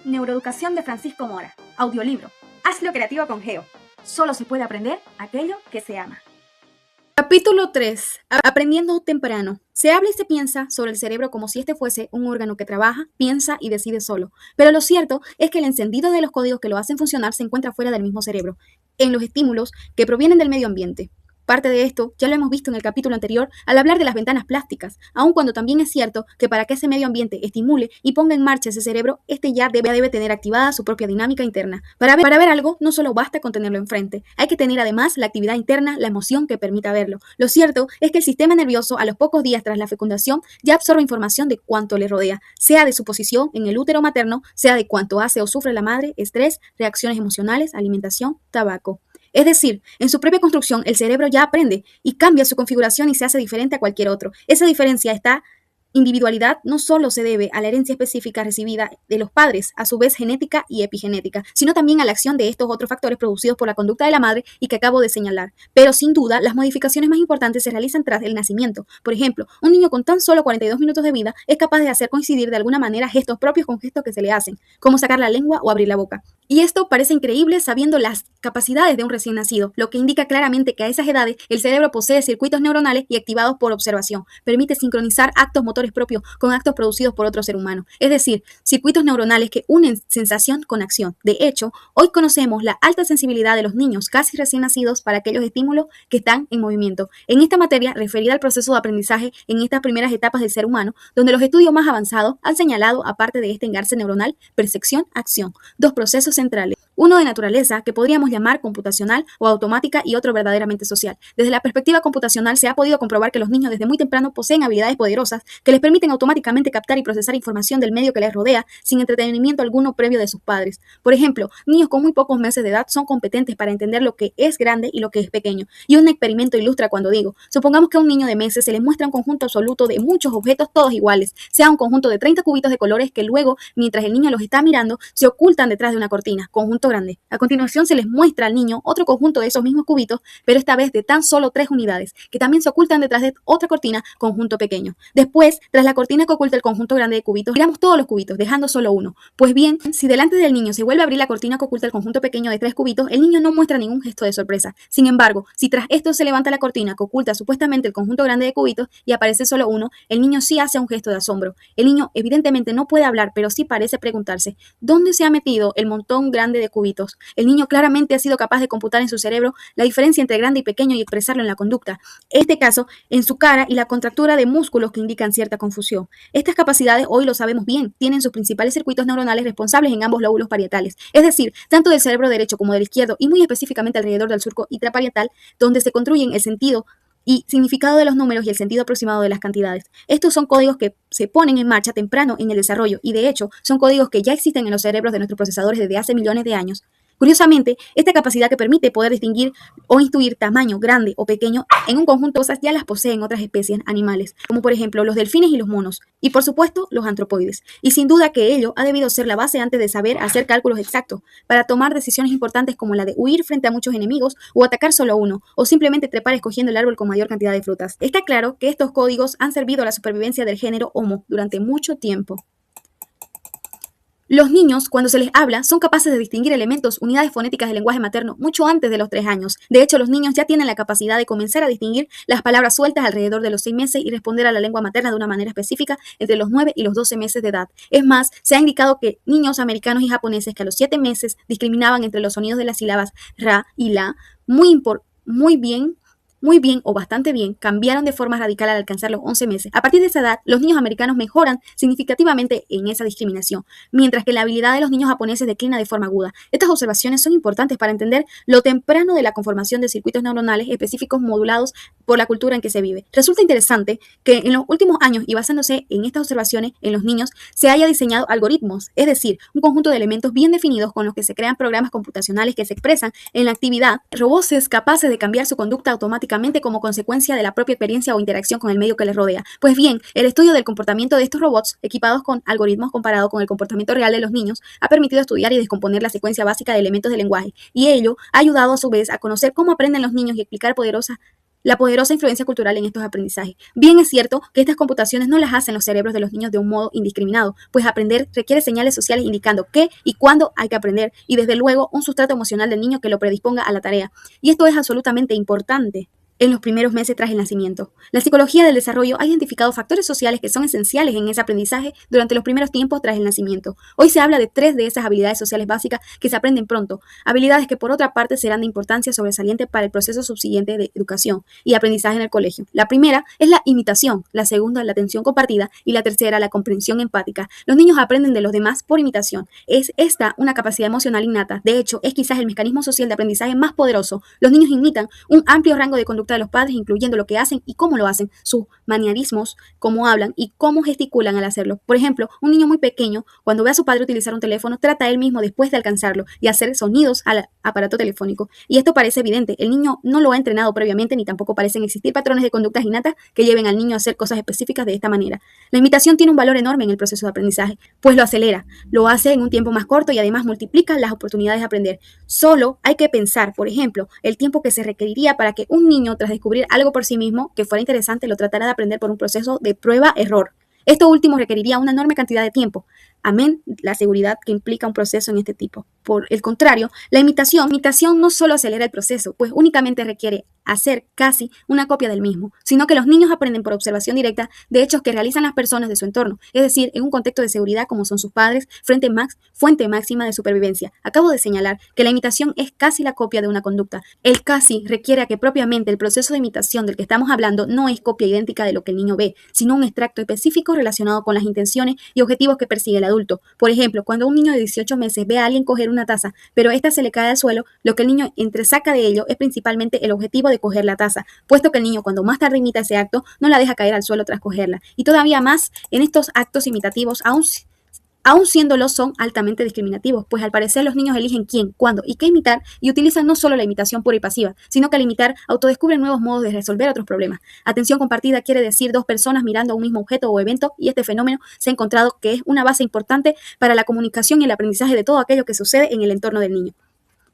Neuroeducación de Francisco Mora. Audiolibro. Hazlo creativo con Geo. Solo se puede aprender aquello que se ama. Capítulo 3. Aprendiendo temprano. Se habla y se piensa sobre el cerebro como si este fuese un órgano que trabaja, piensa y decide solo. Pero lo cierto es que el encendido de los códigos que lo hacen funcionar se encuentra fuera del mismo cerebro, en los estímulos que provienen del medio ambiente. Parte de esto ya lo hemos visto en el capítulo anterior al hablar de las ventanas plásticas, aun cuando también es cierto que para que ese medio ambiente estimule y ponga en marcha ese cerebro, este ya debe tener activada su propia dinámica interna. Para ver algo no solo basta con tenerlo enfrente, hay que tener además la actividad interna, la emoción que permita verlo. Lo cierto es que el sistema nervioso a los pocos días tras la fecundación ya absorbe información de cuánto le rodea, sea de su posición en el útero materno, sea de cuánto hace o sufre la madre, estrés, reacciones emocionales, alimentación, tabaco. Es decir, en su propia construcción el cerebro ya aprende y cambia su configuración y se hace diferente a cualquier otro. Esa diferencia, esta individualidad, no solo se debe a la herencia específica recibida de los padres, a su vez genética y epigenética, sino también a la acción de estos otros factores producidos por la conducta de la madre y que acabo de señalar. Pero sin duda, las modificaciones más importantes se realizan tras el nacimiento. Por ejemplo, un niño con tan solo 42 minutos de vida es capaz de hacer coincidir de alguna manera gestos propios con gestos que se le hacen, como sacar la lengua o abrir la boca. Y esto parece increíble sabiendo las capacidades de un recién nacido, lo que indica claramente que a esas edades el cerebro posee circuitos neuronales y activados por observación. Permite sincronizar actos motores propios con actos producidos por otro ser humano. Es decir, circuitos neuronales que unen sensación con acción. De hecho, hoy conocemos la alta sensibilidad de los niños casi recién nacidos para aquellos estímulos que están en movimiento. En esta materia, referida al proceso de aprendizaje en estas primeras etapas del ser humano, donde los estudios más avanzados han señalado, aparte de este engarce neuronal, percepción-acción, dos procesos centrales, uno de naturaleza que podríamos llamar computacional o automática y otro verdaderamente social. Desde la perspectiva computacional se ha podido comprobar que los niños desde muy temprano poseen habilidades poderosas que les permiten automáticamente captar y procesar información del medio que les rodea sin entretenimiento alguno previo de sus padres. Por ejemplo, niños con muy pocos meses de edad son competentes para entender lo que es grande y lo que es pequeño. Y un experimento ilustra cuando digo, supongamos que a un niño de meses se les muestra un conjunto absoluto de muchos objetos todos iguales, sea un conjunto de 30 cubitos de colores que luego, mientras el niño los está mirando, se ocultan detrás de una cortina, conjunto grande. A continuación se les muestra al niño otro conjunto de esos mismos cubitos, pero esta vez de tan solo 3 unidades, que también se ocultan detrás de otra cortina, conjunto pequeño. Después, tras la cortina que oculta el conjunto grande de cubitos, miramos todos los cubitos, dejando solo uno. Pues bien, si delante del niño se vuelve a abrir la cortina que oculta el conjunto pequeño de 3 cubitos, el niño no muestra ningún gesto de sorpresa. Sin embargo, si tras esto se levanta la cortina que oculta supuestamente el conjunto grande de cubitos y aparece solo uno, el niño sí hace un gesto de asombro. El niño evidentemente no puede hablar, pero sí parece preguntarse, ¿dónde se ha metido el montón grande de cubitos? El niño claramente ha sido capaz de computar en su cerebro la diferencia entre grande y pequeño y expresarlo en la conducta. En este caso, en su cara y la contractura de músculos que indican cierta confusión. Estas capacidades, hoy lo sabemos bien, tienen sus principales circuitos neuronales responsables en ambos lóbulos parietales, es decir, tanto del cerebro derecho como del izquierdo y muy específicamente alrededor del surco intraparietal, donde se construyen el sentido y significado de los números y el sentido aproximado de las cantidades. Estos son códigos que se ponen en marcha temprano en el desarrollo y de hecho son códigos que ya existen en los cerebros de nuestros procesadores desde hace millones de años. Curiosamente, esta capacidad que permite poder distinguir o intuir tamaño grande o pequeño en un conjunto de cosas ya las poseen otras especies animales, como por ejemplo los delfines y los monos, y por supuesto los antropoides. Y sin duda que ello ha debido ser la base antes de saber hacer cálculos exactos, para tomar decisiones importantes como la de huir frente a muchos enemigos o atacar solo uno, o simplemente trepar escogiendo el árbol con mayor cantidad de frutas. Está claro que estos códigos han servido a la supervivencia del género Homo durante mucho tiempo. Los niños, cuando se les habla, son capaces de distinguir elementos, unidades fonéticas del lenguaje materno mucho antes de los 3 años. De hecho, los niños ya tienen la capacidad de comenzar a distinguir las palabras sueltas alrededor de los 6 meses y responder a la lengua materna de una manera específica entre los 9 y los 12 meses de edad. Es más, se ha indicado que niños americanos y japoneses que a los 7 meses discriminaban entre los sonidos de las sílabas ra y la muy bien o bastante bien, cambiaron de forma radical al alcanzar los 11 meses. A partir de esa edad, los niños americanos mejoran significativamente en esa discriminación, mientras que la habilidad de los niños japoneses declina de forma aguda. Estas observaciones son importantes para entender lo temprano de la conformación de circuitos neuronales específicos modulados por la cultura en que se vive. Resulta interesante que en los últimos años, y basándose en estas observaciones en los niños, se haya diseñado algoritmos, es decir, un conjunto de elementos bien definidos con los que se crean programas computacionales que se expresan en la actividad, robots capaces de cambiar su conducta automáticamente como consecuencia de la propia experiencia o interacción con el medio que les rodea. Pues bien, el estudio del comportamiento de estos robots, equipados con algoritmos comparado con el comportamiento real de los niños, ha permitido estudiar y descomponer la secuencia básica de elementos del lenguaje, y ello ha ayudado a su vez a conocer cómo aprenden los niños y explicar poderosas la poderosa influencia cultural en estos aprendizajes. Bien es cierto que estas computaciones no las hacen los cerebros de los niños de un modo indiscriminado, pues aprender requiere señales sociales indicando qué y cuándo hay que aprender, y desde luego un sustrato emocional del niño que lo predisponga a la tarea. Y esto es absolutamente importante en los primeros meses tras el nacimiento. La psicología del desarrollo ha identificado factores sociales que son esenciales en ese aprendizaje durante los primeros tiempos tras el nacimiento. Hoy se habla de 3 de esas habilidades sociales básicas que se aprenden pronto, habilidades que por otra parte serán de importancia sobresaliente para el proceso subsiguiente de educación y aprendizaje en el colegio. La primera es la imitación, la segunda la atención compartida y la tercera la comprensión empática. Los niños aprenden de los demás por imitación. Es esta una capacidad emocional innata. De hecho, es quizás el mecanismo social de aprendizaje más poderoso. Los niños imitan un amplio rango de conducta de los padres, incluyendo lo que hacen y cómo lo hacen, sus manierismos, cómo hablan y cómo gesticulan al hacerlo. Por ejemplo, un niño muy pequeño, cuando ve a su padre utilizar un teléfono, trata él mismo después de alcanzarlo y hacer sonidos al aparato telefónico. Y esto parece evidente, el niño no lo ha entrenado previamente ni tampoco parecen existir patrones de conductas innatas que lleven al niño a hacer cosas específicas de esta manera. La imitación tiene un valor enorme en el proceso de aprendizaje, pues lo acelera, lo hace en un tiempo más corto y además multiplica las oportunidades de aprender. Solo hay que pensar, por ejemplo, el tiempo que se requeriría para que un niño, tras descubrir algo por sí mismo que fuera interesante, lo tratara de aprender por un proceso de prueba-error. Esto último requeriría una enorme cantidad de tiempo, amén la seguridad que implica un proceso en este tipo. Por el contrario, la imitación no solo acelera el proceso, pues únicamente requiere hacer casi una copia del mismo, sino que los niños aprenden por observación directa de hechos que realizan las personas de su entorno, es decir, en un contexto de seguridad como son sus padres, fuente máxima de supervivencia. Acabo de señalar que la imitación es casi la copia de una conducta. El casi requiere a que propiamente el proceso de imitación del que estamos hablando no es copia idéntica de lo que el niño ve, sino un extracto específico relacionado con las intenciones y objetivos que persigue el adulto. Por ejemplo, cuando un niño de 18 meses ve a alguien coger una taza, pero ésta se le cae al suelo, lo que el niño entresaca de ello es principalmente el objetivo de coger la taza, puesto que el niño cuando más tarde imita ese acto, no la deja caer al suelo tras cogerla. Y todavía más, en estos actos imitativos, aun siéndolo, son altamente discriminativos, pues al parecer los niños eligen quién, cuándo y qué imitar y utilizan no solo la imitación pura y pasiva, sino que al imitar autodescubren nuevos modos de resolver otros problemas. Atención compartida quiere decir 2 personas mirando a un mismo objeto o evento, y este fenómeno se ha encontrado que es una base importante para la comunicación y el aprendizaje de todo aquello que sucede en el entorno del niño.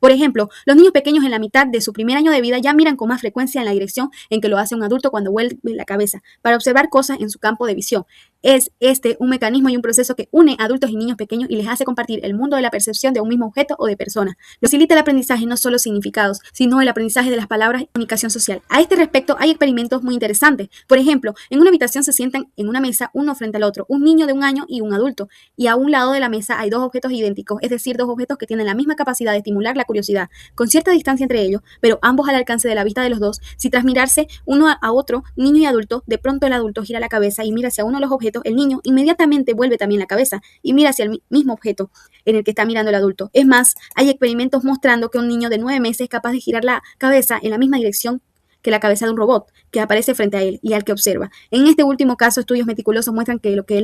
Por ejemplo, los niños pequeños en la mitad de su primer año de vida ya miran con más frecuencia en la dirección en que lo hace un adulto cuando vuelve la cabeza, para observar cosas en su campo de visión. Es este un mecanismo y un proceso que une a adultos y niños pequeños y les hace compartir el mundo de la percepción de un mismo objeto o de persona. Lo facilita el aprendizaje no solo significados, sino el aprendizaje de las palabras y comunicación social. A este respecto hay experimentos muy interesantes. Por ejemplo, en una habitación se sientan en una mesa uno frente al otro, un niño de 1 año y un adulto, y a un lado de la mesa hay 2 objetos idénticos, es decir, 2 objetos que tienen la misma capacidad de estimular la curiosidad, con cierta distancia entre ellos, pero ambos al alcance de la vista de los dos. Si tras mirarse uno a otro, niño y adulto, de pronto el adulto gira la cabeza y mira hacia uno de los objetos, el niño inmediatamente vuelve también la cabeza y mira hacia el mismo objeto en el que está mirando el adulto. Es más, hay experimentos mostrando que un niño de 9 meses es capaz de girar la cabeza en la misma dirección que la cabeza de un robot que aparece frente a él y al que observa. En este último caso, estudios meticulosos muestran que lo que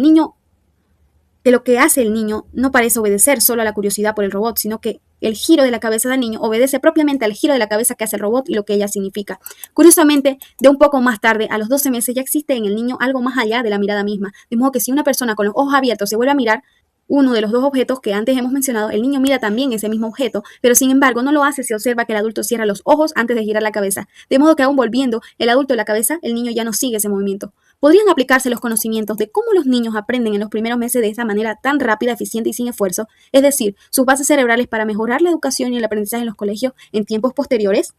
hace el niño no parece obedecer solo a la curiosidad por el robot, sino que el giro de la cabeza del niño obedece propiamente al giro de la cabeza que hace el robot y lo que ella significa. Curiosamente, de un poco más tarde, a los 12 meses, ya existe en el niño algo más allá de la mirada misma, de modo que si una persona con los ojos abiertos se vuelve a mirar uno de los 2 objetos que antes hemos mencionado, el niño mira también ese mismo objeto, pero sin embargo no lo hace si observa que el adulto cierra los ojos antes de girar la cabeza, de modo que aún volviendo el adulto la cabeza, el niño ya no sigue ese movimiento. ¿Podrían aplicarse los conocimientos de cómo los niños aprenden en los primeros meses de esta manera tan rápida, eficiente y sin esfuerzo? Es decir, sus bases cerebrales para mejorar la educación y el aprendizaje en los colegios en tiempos posteriores.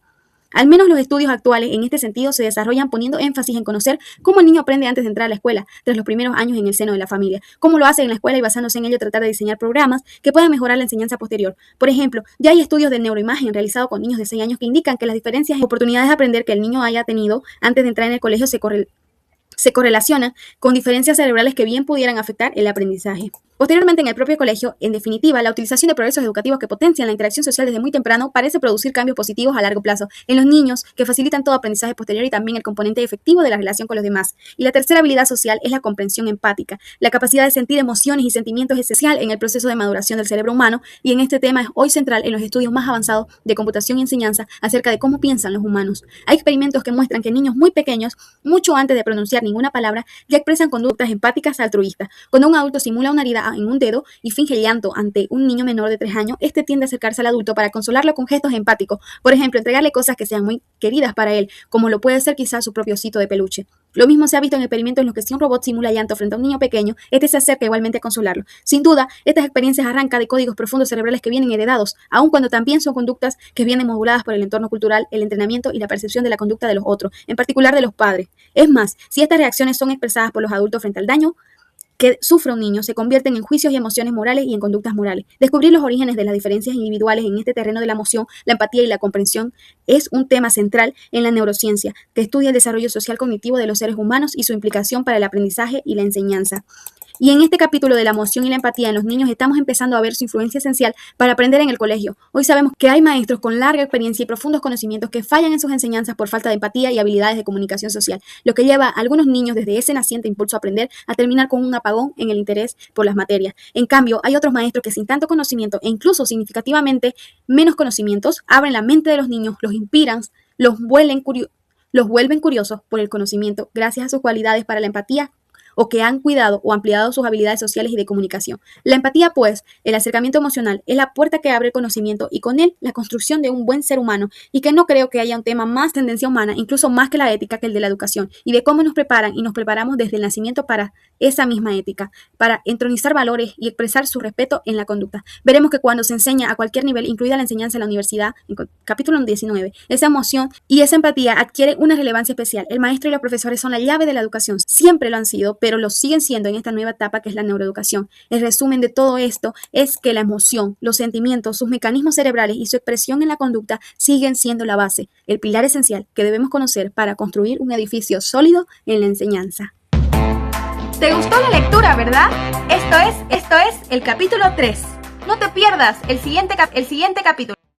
Al menos los estudios actuales en este sentido se desarrollan poniendo énfasis en conocer cómo el niño aprende antes de entrar a la escuela, tras los primeros años en el seno de la familia, cómo lo hace en la escuela y basándose en ello tratar de diseñar programas que puedan mejorar la enseñanza posterior. Por ejemplo, ya hay estudios de neuroimagen realizados con niños de 6 años que indican que las diferencias y oportunidades de aprender que el niño haya tenido antes de entrar en el colegio se correlaciona con diferencias cerebrales que bien pudieran afectar el aprendizaje. Posteriormente, en el propio colegio, en definitiva, la utilización de progresos educativos que potencian la interacción social desde muy temprano parece producir cambios positivos a largo plazo en los niños que facilitan todo aprendizaje posterior y también el componente efectivo de la relación con los demás. Y la tercera habilidad social es la comprensión empática. La capacidad de sentir emociones y sentimientos es esencial en el proceso de maduración del cerebro humano y en este tema es hoy central en los estudios más avanzados de computación y enseñanza acerca de cómo piensan los humanos. Hay experimentos que muestran que niños muy pequeños, mucho antes de pronunciar ninguna palabra, ya expresan conductas empáticas altruistas. Cuando un adulto simula una herida en un dedo y finge llanto ante un niño menor de 3 años, este tiende a acercarse al adulto para consolarlo con gestos empáticos. Por ejemplo, entregarle cosas que sean muy queridas para él, como lo puede ser quizás su propio osito de peluche. Lo mismo se ha visto en experimentos en los que si un robot simula llanto frente a un niño pequeño, este se acerca igualmente a consolarlo. Sin duda, estas experiencias arrancan de códigos profundos cerebrales que vienen heredados, aun cuando también son conductas que vienen moduladas por el entorno cultural, el entrenamiento y la percepción de la conducta de los otros, en particular de los padres. Es más, si estas reacciones son expresadas por los adultos frente al daño que sufre un niño, se convierten en juicios y emociones morales y en conductas morales. Descubrir los orígenes de las diferencias individuales en este terreno de la emoción, la empatía y la comprensión es un tema central en la neurociencia, que estudia el desarrollo social cognitivo de los seres humanos y su implicación para el aprendizaje y la enseñanza. Y en este capítulo de la emoción y la empatía en los niños estamos empezando a ver su influencia esencial para aprender en el colegio. Hoy sabemos que hay maestros con larga experiencia y profundos conocimientos que fallan en sus enseñanzas por falta de empatía y habilidades de comunicación social, lo que lleva a algunos niños desde ese naciente impulso a aprender a terminar con un apagón en el interés por las materias. En cambio, hay otros maestros que sin tanto conocimiento e incluso significativamente menos conocimientos abren la mente de los niños, los inspiran, los vuelven curiosos por el conocimiento gracias a sus cualidades para la empatía o que han cuidado o ampliado sus habilidades sociales y de comunicación. La empatía, pues, el acercamiento emocional, es la puerta que abre el conocimiento y con él la construcción de un buen ser humano, y que no creo que haya un tema más tendencia humana, incluso más que la ética, que el de la educación, y de cómo nos preparan y nos preparamos desde el nacimiento para esa misma ética, para entronizar valores y expresar su respeto en la conducta. Veremos que cuando se enseña a cualquier nivel, incluida la enseñanza en la universidad, en capítulo 19, esa emoción y esa empatía adquiere una relevancia especial. El maestro y los profesores son la llave de la educación, siempre lo han sido, pero lo siguen siendo en esta nueva etapa que es la neuroeducación. El resumen de todo esto es que la emoción, los sentimientos, sus mecanismos cerebrales y su expresión en la conducta siguen siendo la base, el pilar esencial que debemos conocer para construir un edificio sólido en la enseñanza. ¿Te gustó la lectura, verdad? Esto es el capítulo 3. No te pierdas el siguiente capítulo.